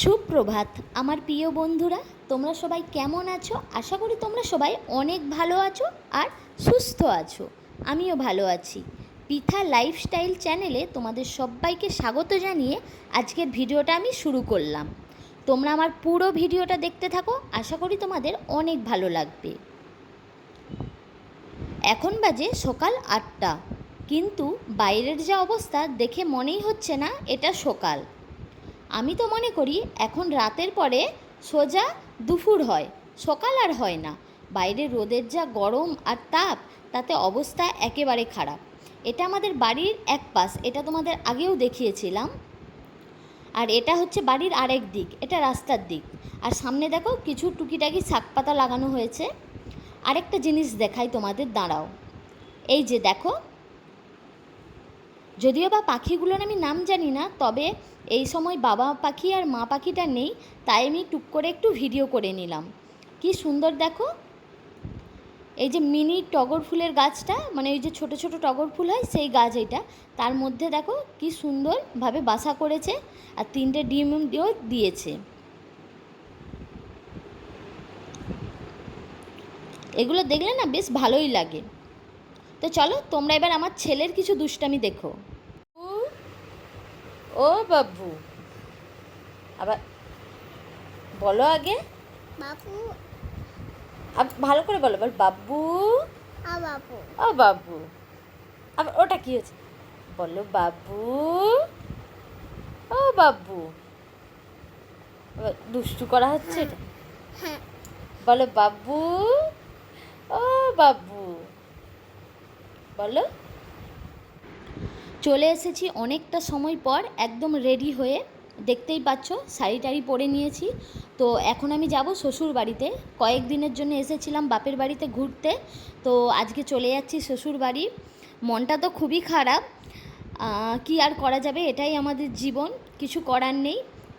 সুপ্রভাত আমার প্রিয় বন্ধুরা, তোমরা সবাই কেমন আছো? আশা করি তোমরা সবাই অনেক ভালো আছো আর সুস্থ আছো। আমিও ভালো আছি। পিঠা লাইফস্টাইল চ্যানেলে তোমাদের সবাইকে স্বাগত জানিয়ে আজকের ভিডিওটা আমি শুরু করলাম। তোমরা আমার পুরো ভিডিওটা দেখতে থাকো, আশা করি তোমাদের অনেক ভালো লাগবে। এখন বাজে সকাল 8টা, কিন্তু বাইরের যা অবস্থা দেখে মনেই হচ্ছে না এটা সকাল। আমি তো মনে করি এখন রাতের পরে সোজা দুপুর হয়, সকাল আর হয় না। বাইরে রোদের যা গরম আর তাপ, তাতে অবস্থা একেবারে খারাপ। এটা আমাদের বাড়ির এক পাশ, এটা তোমাদের আগেও দেখিয়েছিলাম। আর এটা হচ্ছে বাড়ির আরেক দিক, এটা রাস্তার দিক। আর সামনে দেখো কিছু টুকিটাকি শাক পাতা লাগানো হয়েছে। আরেকটা জিনিস দেখাই তোমাদের, দাঁড়াও। এই যে দেখো, যদিও বা পাখিগুলোর আমি নাম জানি না, তবে এই সময় বাবা পাখি আর মা পাখিটা নেই, তাই আমি টুক করে একটু ভিডিও করে নিলাম। কি সুন্দর দেখো, এই যে মিনি টগর ফুলের গাছটা, মানে ওই যে ছোট ছোট টগর ফুল হয় সেই গাছ, এটা তার মধ্যে দেখো কি সুন্দরভাবে বাসা করেছে আর 3টে ডিমও দিয়েছে। এগুলো দেখলে না বেশ ভালোই লাগে। তো চলো তোমরা এবার আমার ছেলের কিছু দুষ্টামি দেখো। ও বাবু, আবার বলো আগে বাবু। ভালো করে বলো, বল বাবু। বাবু। ও বাবু, আবার ওটা কি হচ্ছে? বলো বাবু। ও বাবু, দুষ্টু করা হচ্ছে এটা। হ্যাঁ। বলো বাবু। ও বাবু, বলো। চলে এসেছি অনেকটা সময় পর, একদম রেডি হয়ে। দেখতেই পাচ্ছ শাড়ি টাড়ি পরে নিয়েছি। তো এখন আমি যাব শ্বশুর বাড়িতে। কয়েকদিনের জন্য এসেছিলাম বাপের বাড়িতে ঘুরতে, তো আজকে চলে যাচ্ছি শ্বশুর বাড়ি। মনটা তো খুবই খারাপ, কি আর করা যাবে, এটাই আমাদের জীবন, কিছু করার নেই।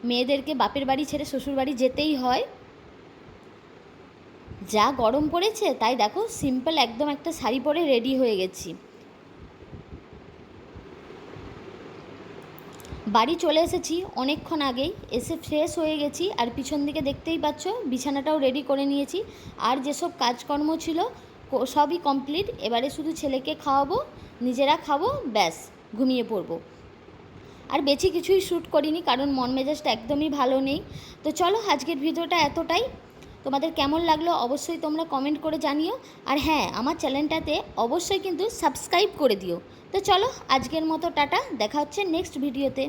মেয়েদেরকে বাপের বাড়ি ছেড়ে শ্বশুর বাড়ি যেতেই হয়। যা গরম পড়েছে, তাই দেখো সিম্পল একদম একটা শাড়ি পরে রেডি হয়ে গেছি। বাড়ি চলে এসেছি অনেকক্ষণ আগেই, এসে ফ্রেশ হয়ে গেছি। আর পিছন দিকে দেখতেই পাচ্ছ বিছানাটাও রেডি করে নিয়েছি। আর যেসব কাজকর্ম ছিল সবই কমপ্লিট। এবারে শুধু ছেলেকে খাওয়াবো, নিজেরা খাবো, ব্যাস ঘুমিয়ে পড়বো। আর বেশি কিছুই শ্যুট করিনি, কারণ মন মেজাজটা একদমই ভালো নেই। তো চলো আজকের ভিডিওটা এতটাই। তোমাদের কেমন লাগলো অবশ্যই তোমরা কমেন্ট করে জানিও। আর হ্যাঁ, আমার চ্যানেলটাতে অবশ্যই কিন্তু সাবস্ক্রাইব করে দিও। তো চলো আজকের মতো টাটা, দেখা হচ্ছে নেক্সট ভিডিওতে।